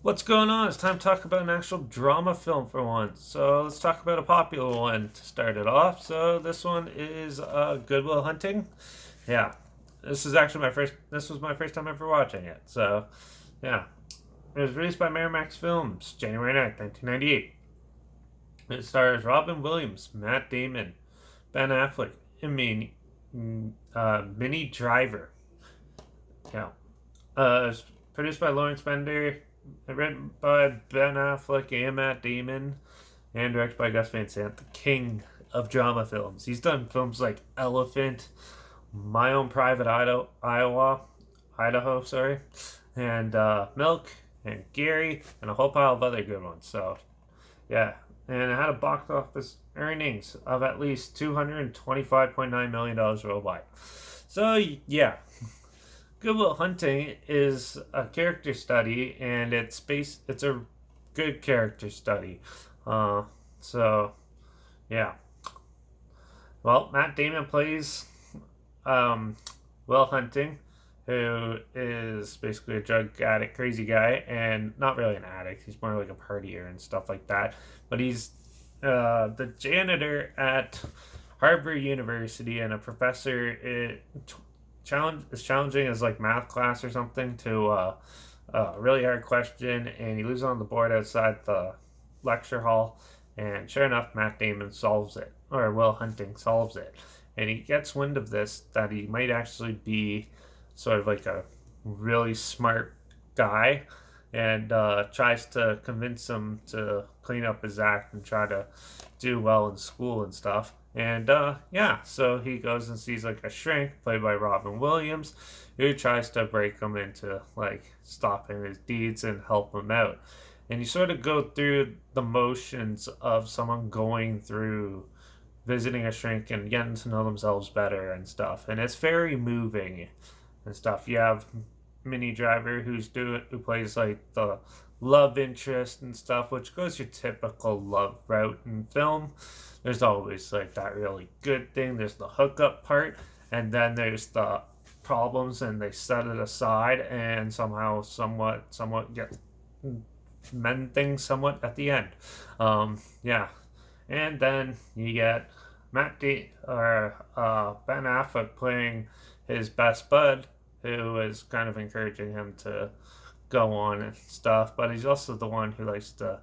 What's going on? It's time to talk about an actual drama film for once. So let's talk about a popular one to start it off. So this one is Good Will Hunting. Yeah, this is actually my first. This was my first time ever watching it. So yeah, it was released by Miramax Films, January 9th, 1998. It stars Robin Williams, Matt Damon, Ben Affleck, and Minnie Driver. Yeah, it's produced by Lawrence Bender, written by Ben Affleck and Matt Damon, and directed by Gus Van Sant, the king of drama films. He's done films like Elephant, My Own Private Idaho, sorry, and Milk, and Gary, and a whole pile of other good ones. So, yeah. And it had a box office earnings of at least $225.9 million worldwide. So, yeah, Good Will Hunting is a character study, and it's a good character study. Uh, so yeah. Well, Matt Damon plays um, Will Hunting, who is basically a drug addict, crazy guy, and not really an addict. He's more like a partier and stuff like that. But he's the janitor at Harvard University and a professor. Is challenging his like math class or something to a really hard question, and he leaves it on the board outside the lecture hall. And sure enough, Matt Damon solves it, or Will Hunting solves it, and he gets wind of this that he might actually be sort of like a really smart guy, and tries to convince him to clean up his act and try to do well in school and stuff. And yeah, so he goes and sees like a shrink played by Robin Williams, who tries to break him into like stopping his deeds and help him out. And you sort of go through the motions of someone going through visiting a shrink and getting to know themselves better and stuff. And it's very moving and stuff. You have Minnie Driver who plays like the love interest and stuff, which goes your typical love route in film. There's always like that really good thing. There's the hookup part, and then there's the problems, and they set it aside and somehow, somewhat get mend things somewhat at the end. Yeah, and then you get Ben Affleck playing his best bud, who is kind of encouraging him to go on and stuff, but he's also the one who likes to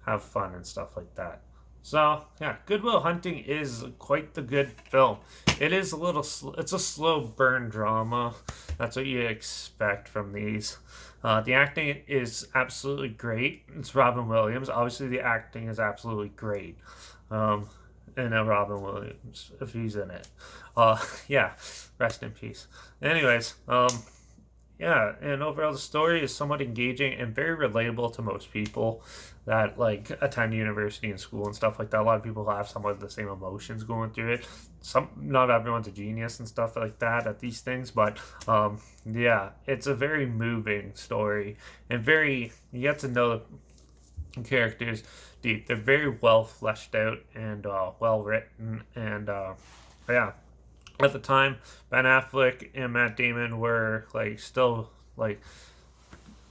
have fun and stuff like that. So yeah, Good Will Hunting is quite the good film. It is it's a slow burn drama. That's what you expect from these. The acting is absolutely great. It's Robin Williams. Obviously, the acting is absolutely great. Um, and Robin Williams, if he's in it. Yeah, rest in peace. Anyways, yeah, and overall the story is somewhat engaging and very relatable to most people that like attend university and school and stuff like that. A lot of people have somewhat the same emotions going through it. Not everyone's a genius and stuff like that at these things, but yeah, it's a very moving story and very you get to know the characters deep. They're very well fleshed out and well written, and yeah, at the time, Ben Affleck and Matt Damon were like still like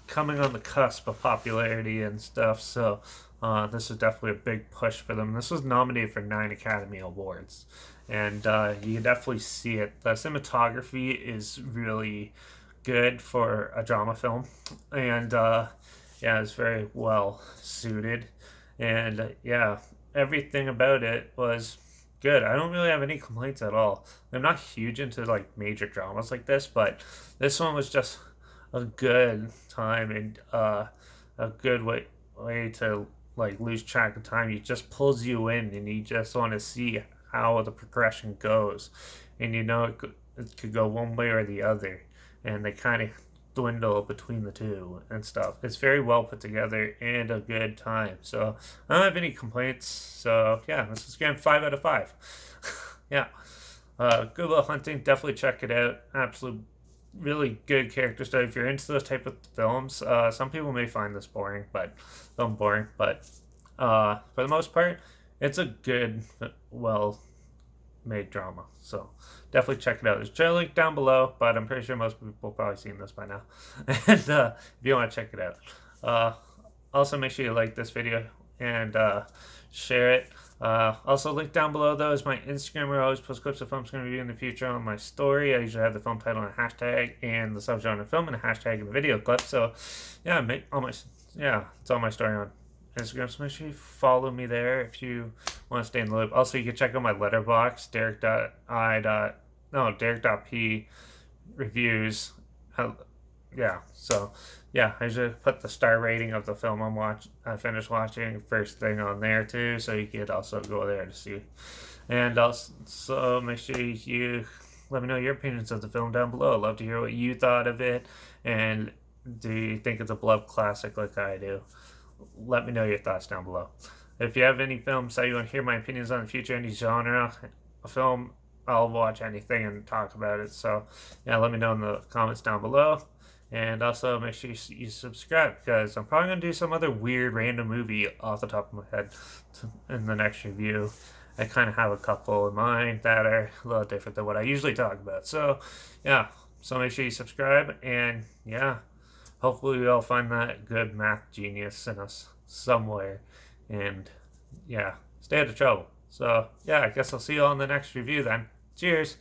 coming on the cusp of popularity and stuff. So this was definitely a big push for them. This was nominated for 9 Academy Awards, and you can definitely see it. The cinematography is really good for a drama film, and yeah, it's very well suited, and yeah, everything about it was good. I don't really have any complaints at all. I'm not huge into like major dramas like this, but this one was just a good time and a good way to like lose track of time. It just pulls you in, and you just want to see how the progression goes, and you know it could go one way or the other, and they kind of dwindle between the two and stuff. It's very well put together and a good time. So I don't have any complaints. So yeah, this is getting 5 out of 5. Yeah. Good Will Hunting, definitely check it out. Absolute really good character study. If you're into those type of films, some people may find this boring, but I'm boring. But for the most part, it's a good, well made drama. So definitely check it out. There's a link down below, but I'm pretty sure most people have probably seen this by now. And if you want to check it out. Uh, Also, make sure you like this video and share it. Also, link down below though is my Instagram where I always post clips of films I'm going to review in the future on my story. I usually have the film title and a hashtag and the subgenre film and a hashtag and the video clip. So, yeah, it's all my story on Instagram. So make sure you follow me there if you want to stay in the loop. Also, you can check out my Letterbox, Derek.P reviews. Yeah, so yeah, I usually put the star rating of the film I finished watching first thing on there too, so you could also go there to see. And also make sure you let me know your opinions of the film down below. I'd love to hear what you thought of it, and do you think it's a beloved classic like I do? Let me know your thoughts down below. If you have any films that you want to hear my opinions on in the future, any genre, a film, I'll watch anything and talk about it. So yeah, let me know in the comments down below. And also make sure you subscribe, because I'm probably going to do some other weird random movie off the top of my head in the next review. I kind of have a couple in mind that are a little different than what I usually talk about. So yeah, so make sure you subscribe, and yeah, hopefully we all find that good math genius in us somewhere. And yeah, stay out of trouble. So yeah, I guess I'll see you all in the next review then. Cheers!